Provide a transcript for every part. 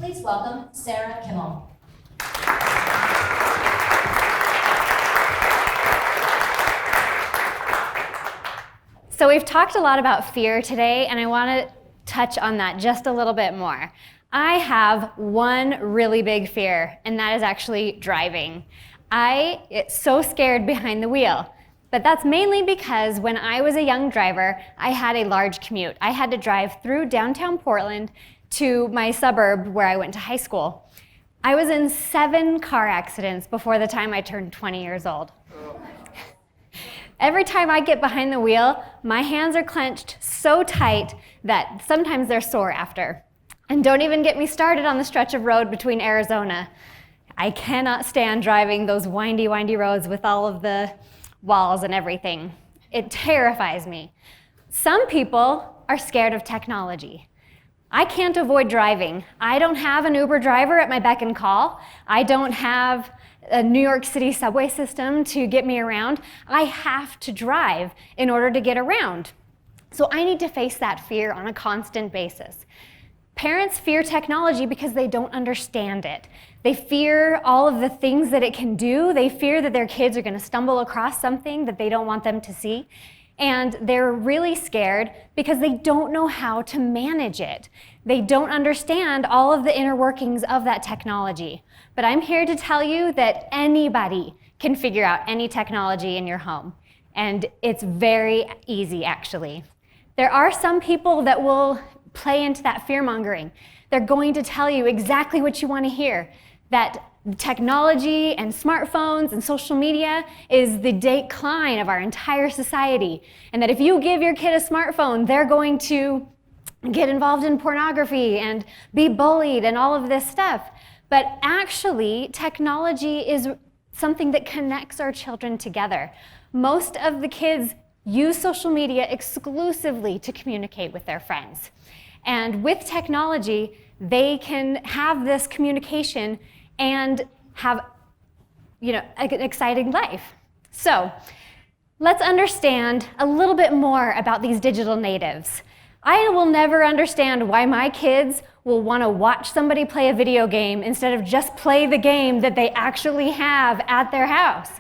Please welcome Sarah Kimmel. So we've talked a lot about fear today, and I want to touch on that just a little bit more. I have one really big fear, and that is actually driving. I get so scared behind the wheel. But that's mainly because when I was a young driver, I had a large commute. I had to drive through downtown Portland to my suburb where I went to high school. I was in 7 car accidents before the time I turned 20 years old. Every time I get behind the wheel, my hands are clenched so tight that sometimes they're sore after. And don't even get me started on the stretch of road between Arizona. I cannot stand driving those windy roads with all of the walls and everything. It terrifies me. Some people are scared of technology. I can't avoid driving. I don't have an Uber driver at my beck and call. I don't have a New York City subway system to get me around. I have to drive in order to get around. So I need to face that fear on a constant basis. Parents fear technology because they don't understand it. They fear all of the things that it can do. They fear that their kids are going to stumble across something that they don't want them to see. And they're really scared because they don't know how to manage it. They don't understand all of the inner workings of that technology. But I'm here to tell you that anybody can figure out any technology in your home. And it's very easy, actually. There are some people that will play into that fear-mongering. They're going to tell you exactly what you want to hear, that technology and smartphones and social media is the decline of our entire society, and that if you give your kid a smartphone, they're going to get involved in pornography and be bullied and all of this stuff. But actually, technology is something that connects our children together. Most of the kids use social media exclusively to communicate with their friends. And with technology, they can have this communication and have, an exciting life. So let's understand a little bit more about these digital natives. I will never understand why my kids will want to watch somebody play a video game instead of just play the game that they actually have at their house.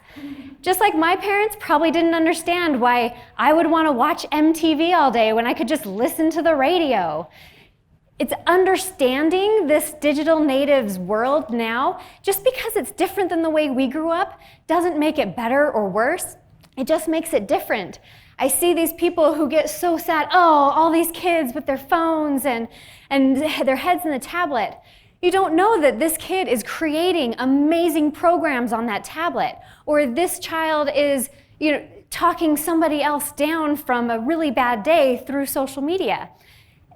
Just like my parents probably didn't understand why I would want to watch MTV all day when I could just listen to the radio. It's understanding this digital natives world now. Just because it's different than the way we grew up doesn't make it better or worse. It just makes it different. I see these people who get so sad, all these kids with their phones and their heads in the tablet. You don't know that this kid is creating amazing programs on that tablet, or this child is, talking somebody else down from a really bad day through social media.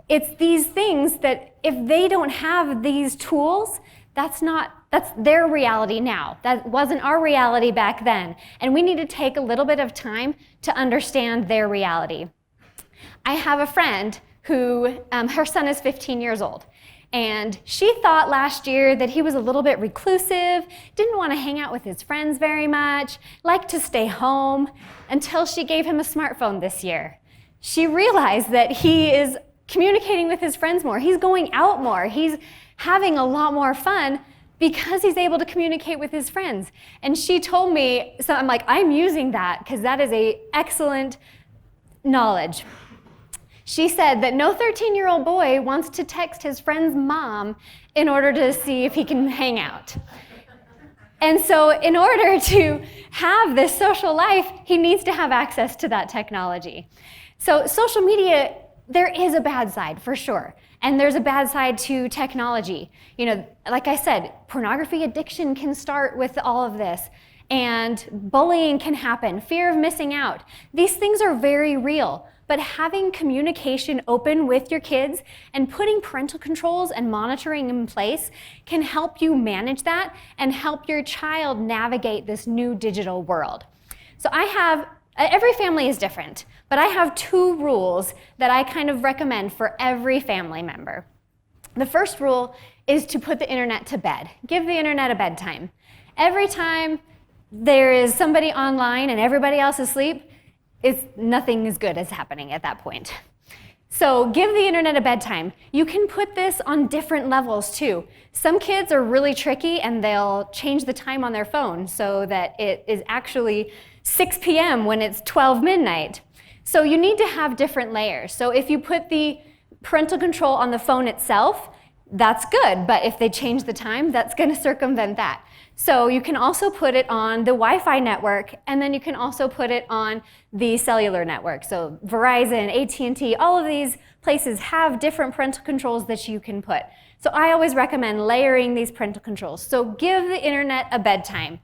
It's these things that if they don't have these tools, that's their reality now. That wasn't our reality back then. And we need to take a little bit of time to understand their reality. I have a friend who, her son is 15 years old. And she thought last year that he was a little bit reclusive, didn't want to hang out with his friends very much, liked to stay home, until she gave him a smartphone this year. She realized that he is communicating with his friends more. He's going out more. He's having a lot more fun because he's able to communicate with his friends. And she told me, so I'm like, I'm using that because that is an excellent knowledge. She said that no 13-year-old boy wants to text his friend's mom in order to see if he can hang out. And so in order to have this social life, he needs to have access to that technology. So social media, there is a bad side for sure. And there's a bad side to technology. Like I said, pornography addiction can start with all of this. And bullying can happen, fear of missing out. These things are very real. But having communication open with your kids and putting parental controls and monitoring in place can help you manage that and help your child navigate this new digital world. So every family is different, but I have 2 rules that I kind of recommend for every family member. The first rule is to put the internet to bed. Give the internet a bedtime. Every time there is somebody online and everybody else is asleep, nothing as good is happening at that point. So give the internet a bedtime. You can put this on different levels too. Some kids are really tricky and they'll change the time on their phone so that it is actually 6 p.m. when it's 12 midnight. So you need to have different layers. So if you put the parental control on the phone itself, that's good, but if they change the time, that's going to circumvent that. So you can also put it on the Wi-Fi network, and then you can also put it on the cellular network. So Verizon, AT&T, all of these places have different parental controls that you can put. So I always recommend layering these parental controls. So give the internet a bedtime.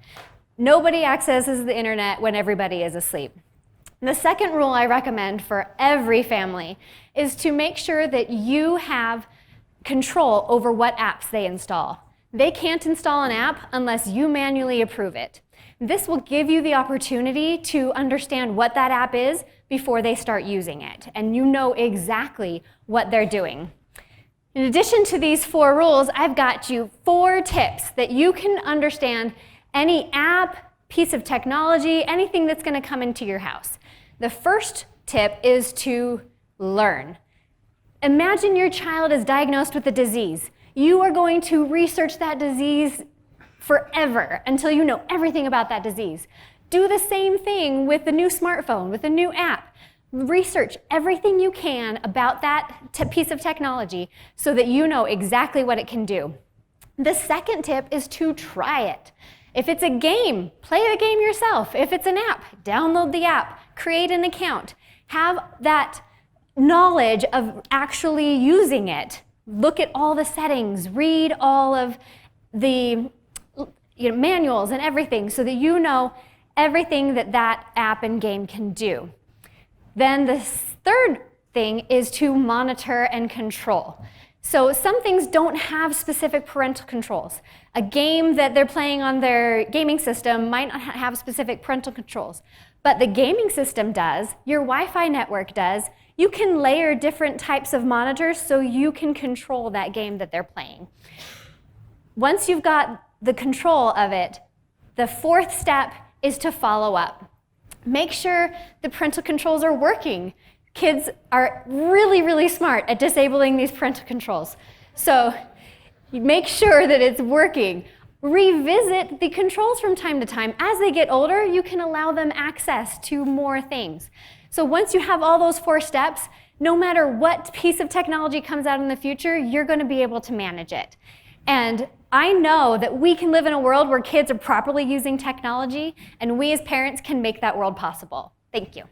Nobody accesses the internet when everybody is asleep. The second rule I recommend for every family is to make sure that you have control over what apps they install. They can't install an app unless you manually approve it. This will give you the opportunity to understand what that app is before they start using it, and you know exactly what they're doing. In addition to these 4 rules, I've got you 4 tips that you can understand any app, piece of technology, anything that's going to come into your house. The first tip is to learn. Imagine your child is diagnosed with a disease. You are going to research that disease forever until you know everything about that disease. Do the same thing with the new smartphone, with the new app. Research everything you can about that piece of technology so that you know exactly what it can do. The second tip is to try it. If it's a game, play the game yourself. If it's an app, download the app, create an account. Have that knowledge of actually using it. Look at all the settings, read all of the manuals and everything so that you know everything that that app and game can do. Then the third thing is to monitor and control. So some things don't have specific parental controls. A game that they're playing on their gaming system might not have specific parental controls, but the gaming system does, your Wi-Fi network does. You can layer different types of monitors so you can control that game that they're playing. Once you've got the control of it, the fourth step is to follow up. Make sure the parental controls are working. Kids are really, really smart at disabling these parental controls. So make sure that it's working. Revisit the controls from time to time. As they get older, you can allow them access to more things. So once you have all those 4 steps, no matter what piece of technology comes out in the future, you're going to be able to manage it. And I know that we can live in a world where kids are properly using technology, and we as parents can make that world possible. Thank you.